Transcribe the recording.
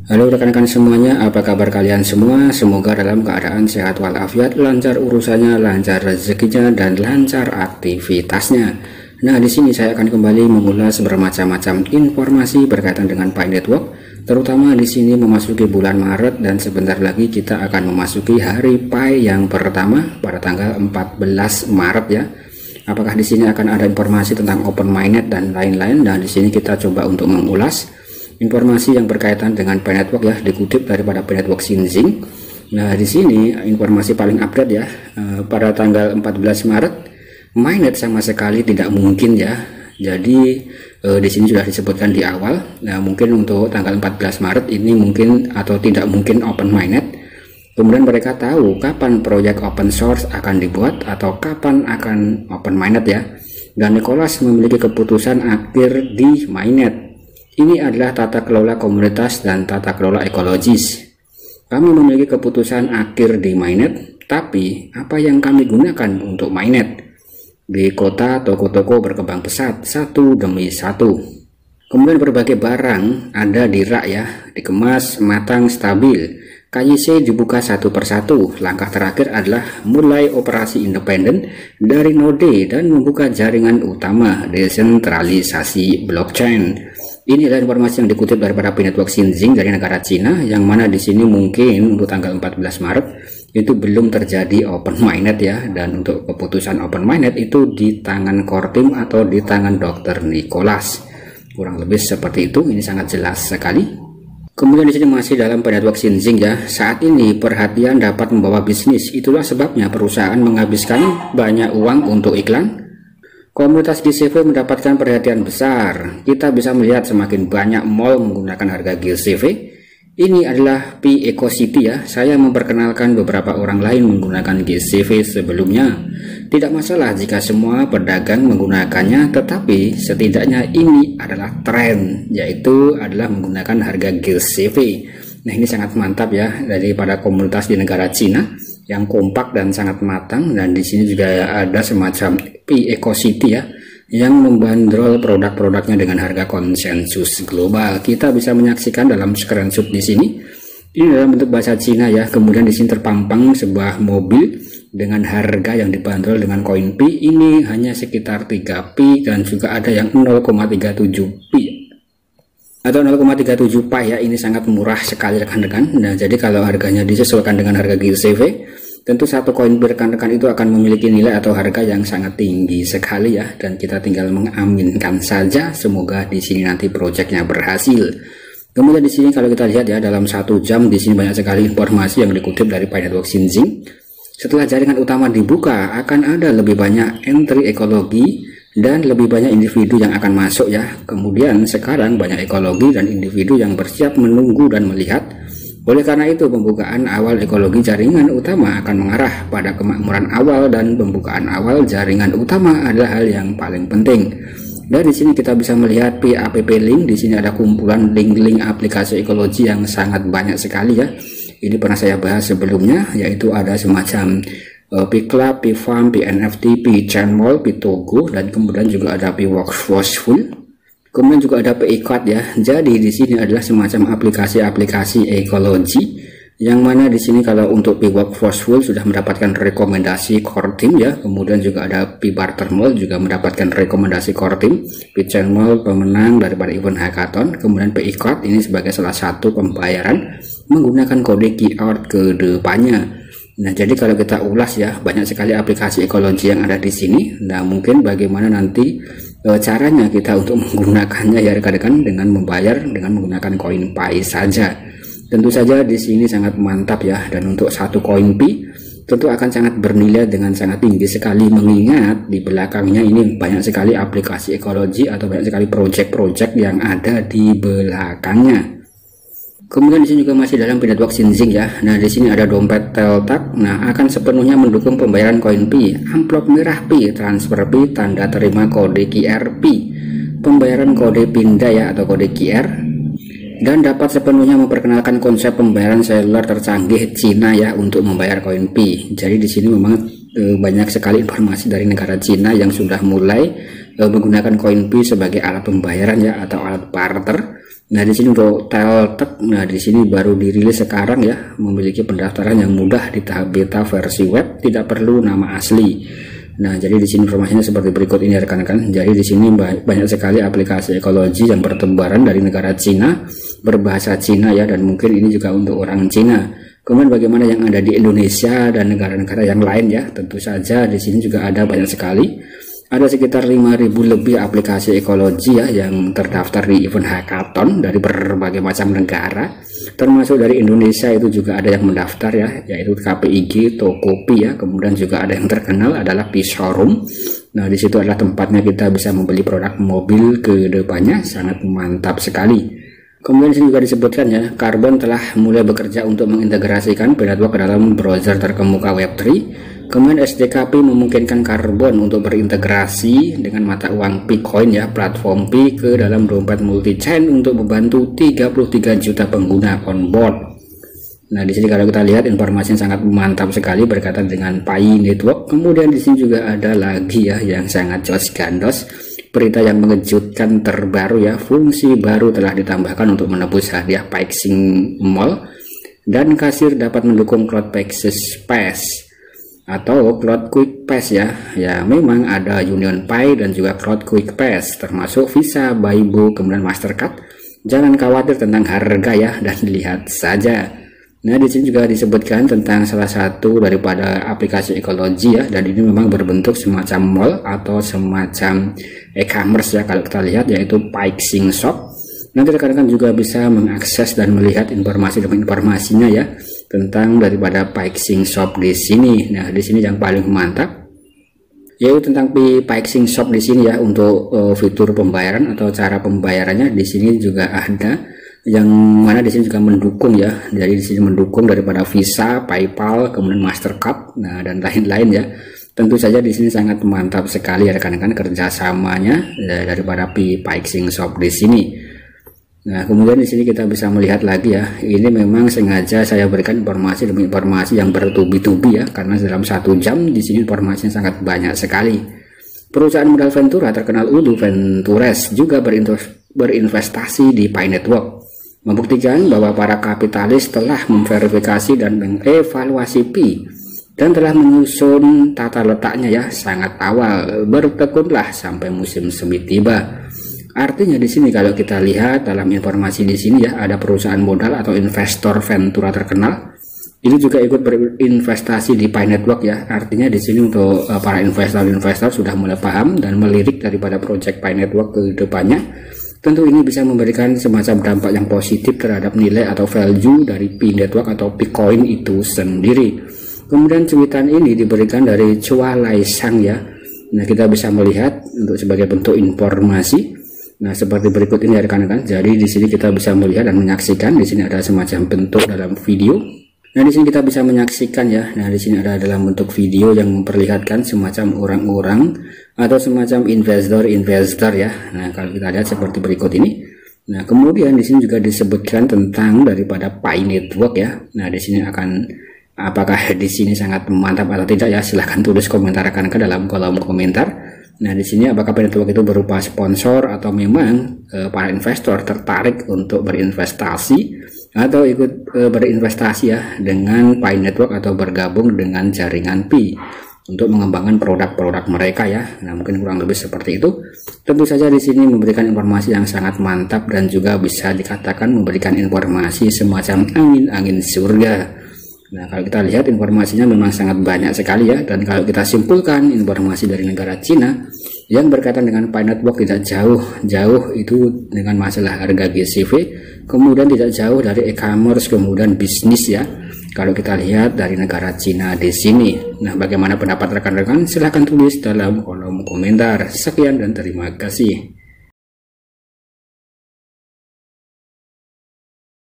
Halo rekan-rekan semuanya, apa kabar kalian semua? Semoga dalam keadaan sehat walafiat, lancar urusannya, lancar rezekinya, dan lancar aktivitasnya. Nah, di sini saya akan kembali mengulas bermacam-macam informasi berkaitan dengan Pi Network, terutama di sini memasuki bulan Maret dan sebentar lagi kita akan memasuki hari Pi yang pertama pada tanggal 14 Maret ya. Apakah di sini akan ada informasi tentang open mainnet dan lain-lain? Dan di sini kita coba untuk mengulas informasi yang berkaitan dengan Pi Network ya, dikutip daripada Pi Network Xinjiang. Nah, di sini informasi paling update ya, pada tanggal 14 Maret mainnet sama sekali tidak mungkin ya. Jadi di sini sudah disebutkan di awal. Nah, mungkin untuk tanggal 14 Maret ini mungkin atau tidak mungkin open mainnet. Kemudian mereka tahu kapan proyek open source akan dibuat atau kapan akan open mainnet ya. Dan Nicholas memiliki keputusan akhir di mainnet. Ini adalah tata kelola komunitas dan tata kelola ekologis. Kami memiliki keputusan akhir di mainnet, tapi apa yang kami gunakan untuk mainnet? Di kota, toko-toko berkembang pesat satu demi satu. Kemudian berbagai barang ada di rak ya, dikemas matang stabil. KYC dibuka satu persatu. Langkah terakhir adalah mulai operasi independen dari node dan membuka jaringan utama desentralisasi blockchain. Ini adalah informasi yang dikutip daripada Pi Network Xinjiang dari negara Cina, yang mana di sini mungkin untuk tanggal 14 Maret itu belum terjadi open mainnet ya, dan untuk keputusan open mainnet itu di tangan core team atau di tangan Dr. Nicholas. Kurang lebih seperti itu, ini sangat jelas sekali. Kemudian di sini masih dalam Pi Network Xinjiang ya. Saat ini perhatian dapat membawa bisnis. Itulah sebabnya perusahaan menghabiskan banyak uang untuk iklan. Komunitas GCV mendapatkan perhatian besar. Kita bisa melihat semakin banyak mall menggunakan harga GCV. Ini adalah Pi Eco City ya. Saya memperkenalkan beberapa orang lain menggunakan GCV sebelumnya. Tidak masalah jika semua pedagang menggunakannya, tetapi setidaknya ini adalah tren, yaitu adalah menggunakan harga GCV. Nah, ini sangat mantap ya daripada komunitas di negara Cina yang kompak dan sangat matang. Dan di sini juga ada semacam Pi Eco City ya, yang membandrol produk-produknya dengan harga konsensus global. Kita bisa menyaksikan dalam screenshot di sini. Ini dalam bentuk bahasa Cina ya. Kemudian di sini terpampang sebuah mobil dengan harga yang dibanderol dengan koin Pi. Ini hanya sekitar 3 Pi dan juga ada yang 0,37 Pi atau 0,37 Pi ya. Ini sangat murah sekali rekan-rekan. Nah, jadi kalau harganya disesuaikan dengan harga GCV, tentu satu koin Pi rekan-rekan itu akan memiliki nilai atau harga yang sangat tinggi sekali ya, dan kita tinggal mengaminkan saja. Semoga di sini nanti proyeknya berhasil. Kemudian di sini kalau kita lihat ya, dalam 1 jam di sini banyak sekali informasi yang dikutip dari Pi Network Xinjiang. Setelah jaringan utama dibuka, akan ada lebih banyak entry ekologi dan lebih banyak individu yang akan masuk ya. Kemudian sekarang banyak ekologi dan individu yang bersiap menunggu dan melihat. Oleh karena itu, pembukaan awal ekologi jaringan utama akan mengarah pada kemakmuran awal, dan pembukaan awal jaringan utama adalah hal yang paling penting. Dan di sini kita bisa melihat App Link. Di sini ada kumpulan link-link aplikasi ekologi yang sangat banyak sekali ya. Ini pernah saya bahas sebelumnya, yaitu ada semacam Pi Club, Pi Farm, Pi NFT, Pi Chainmall, Pi Togo, dan kemudian juga ada Pi Workforceful. Kemudian juga ada Pi Card ya. Jadi di sini adalah semacam aplikasi-aplikasi ekologi, yang mana di sini kalau untuk Pi Workforceful sudah mendapatkan rekomendasi core team ya. Kemudian juga ada Pi Barter Mall juga mendapatkan rekomendasi core team. Pi Chainmall pemenang daripada event hackathon. Kemudian Pi Card ini sebagai salah satu pembayaran menggunakan kode QR ke depannya. Nah, jadi kalau kita ulas ya, banyak sekali aplikasi ekologi yang ada di sini. Nah, mungkin bagaimana nanti caranya kita untuk menggunakannya ya rekan-rekan, dengan membayar dengan menggunakan koin Pi saja. Tentu saja di sini sangat mantap ya, dan untuk satu koin Pi tentu akan sangat bernilai dengan sangat tinggi sekali, mengingat di belakangnya ini banyak sekali aplikasi ekologi atau banyak sekali project-project yang ada di belakangnya. Kemudian di sini juga masih dalam Pi Network Xinjiang ya. Nah, di sini ada dompet Teltak. Nah, akan sepenuhnya mendukung pembayaran koin Pi, amplop merah Pi, transfer Pi, tanda terima kode QR Pi, pembayaran kode pindah ya atau kode QR, dan dapat sepenuhnya memperkenalkan konsep pembayaran seluler tercanggih Cina ya untuk membayar koin Pi. Jadi di sini memang banyak sekali informasi dari negara Cina yang sudah mulai menggunakan koin Pi sebagai alat pembayaran ya atau alat barter. Nah, di sini untuk Teltek, nah di sini baru dirilis sekarang ya, memiliki pendaftaran yang mudah di tahap beta versi web, tidak perlu nama asli. Nah, jadi di sini informasinya seperti berikut ini rekan-rekan. Jadi di sini banyak sekali aplikasi ekologi yang bertebaran dari negara Cina, berbahasa Cina ya, dan mungkin ini juga untuk orang Cina. Kemudian bagaimana yang ada di Indonesia dan negara-negara yang lain ya, tentu saja di sini juga ada banyak sekali. Ada sekitar 5.000 lebih aplikasi ekologi ya yang terdaftar di event hackathon dari berbagai macam negara, termasuk dari Indonesia itu juga ada yang mendaftar ya, yaitu KPIG, Tokopedia ya. Kemudian juga ada yang terkenal adalah P-Showroom. Nah, di situ adalah tempatnya kita bisa membeli produk mobil ke depannya, sangat mantap sekali. Kemudian di sini juga disebutkan ya, Carbon telah mulai bekerja untuk mengintegrasikan P-Network ke dalam browser terkemuka Web3. Kemudian SDKP memungkinkan Carbon untuk berintegrasi dengan mata uang Picoin ya, platform Pi ke dalam dompet multi-chain untuk membantu 33 juta pengguna on board. Nah, di sini kalau kita lihat informasi yang sangat mantap sekali berkaitan dengan Pi Network. Kemudian di sini juga ada lagi ya yang sangat jos gandos, berita yang mengejutkan terbaru ya, fungsi baru telah ditambahkan untuk menebus hadiah Paxing Mall dan kasir dapat mendukung Cloud Paxes Pass atau Cloud Quick Pass ya. Ya, memang ada Union Pay dan juga Cloud Quick Pass, termasuk Visa, Baibo, kemudian Mastercard. Jangan khawatir tentang harga ya, dan lihat saja. Nah, di sini juga disebutkan tentang salah satu daripada aplikasi ekologi ya, dan ini memang berbentuk semacam mall atau semacam e-commerce ya kalau kita lihat, yaitu Paxing Shop. Nanti rekan-rekan juga bisa mengakses dan melihat informasi demi informasinya ya tentang daripada Paxing Shop di sini. Nah, di sini yang paling mantap yaitu tentang Paxing Shop di sini ya, untuk fitur pembayaran atau cara pembayarannya di sini juga ada yang mana di sini juga mendukung ya. Jadi di sini mendukung daripada Visa, PayPal, kemudian Mastercard, nah dan lain-lain ya. Tentu saja di sini sangat mantap sekali ya rekan-rekan kerjasamanya daripada Paxing Shop di sini. Nah, kemudian di sini kita bisa melihat lagi ya, ini memang sengaja saya berikan informasi demi informasi yang bertubi-tubi ya, karena dalam 1 jam di sini informasinya sangat banyak sekali. Perusahaan modal Ventura terkenal Udu Ventures juga berinvestasi di Pi Network, membuktikan bahwa para kapitalis telah memverifikasi dan mengevaluasi Pi dan telah menyusun tata letaknya ya sangat awal. Bertekunlah sampai musim semi tiba. Artinya di sini kalau kita lihat dalam informasi di sini ya, ada perusahaan modal atau investor Ventura terkenal ini juga ikut berinvestasi di Pi Network ya. Artinya di sini untuk para investor sudah mulai paham dan melirik daripada proyek Pi Network ke depannya. Tentu ini bisa memberikan semacam dampak yang positif terhadap nilai atau value dari Pi Network atau Picoin itu sendiri. Kemudian cuitan ini diberikan dari Chua Lai Sang ya. Nah, kita bisa melihat untuk sebagai bentuk informasi. Nah, seperti berikut ini rekan-rekan. Jadi di sini kita bisa melihat dan menyaksikan. Di sini ada semacam bentuk dalam video. Nah, di sini kita bisa menyaksikan ya. Nah, di sini ada dalam bentuk video yang memperlihatkan semacam orang-orang atau semacam investor ya. Nah, kalau kita lihat seperti berikut ini. Nah, kemudian di sini juga disebutkan tentang daripada Pi Network ya. Nah, di sini apakah di sini sangat mantap atau tidak ya? Silahkan tulis komentar rekan-rekan dalam kolom komentar. Nah, di sini apakah Pi Network itu berupa sponsor atau memang para investor tertarik untuk berinvestasi atau ikut berinvestasi ya dengan Pi Network atau bergabung dengan jaringan Pi untuk mengembangkan produk-produk mereka ya. Nah, mungkin kurang lebih seperti itu. Tentu saja di sini memberikan informasi yang sangat mantap dan juga bisa dikatakan memberikan informasi semacam angin-angin surga. Nah, kalau kita lihat informasinya memang sangat banyak sekali ya, dan kalau kita simpulkan informasi dari negara Cina yang berkaitan dengan Pi Network tidak jauh itu dengan masalah harga GCV, kemudian tidak jauh dari e-commerce, kemudian bisnis ya. Kalau kita lihat dari negara Cina di sini. Nah, bagaimana pendapat rekan-rekan? Silahkan tulis dalam kolom komentar. Sekian dan terima kasih.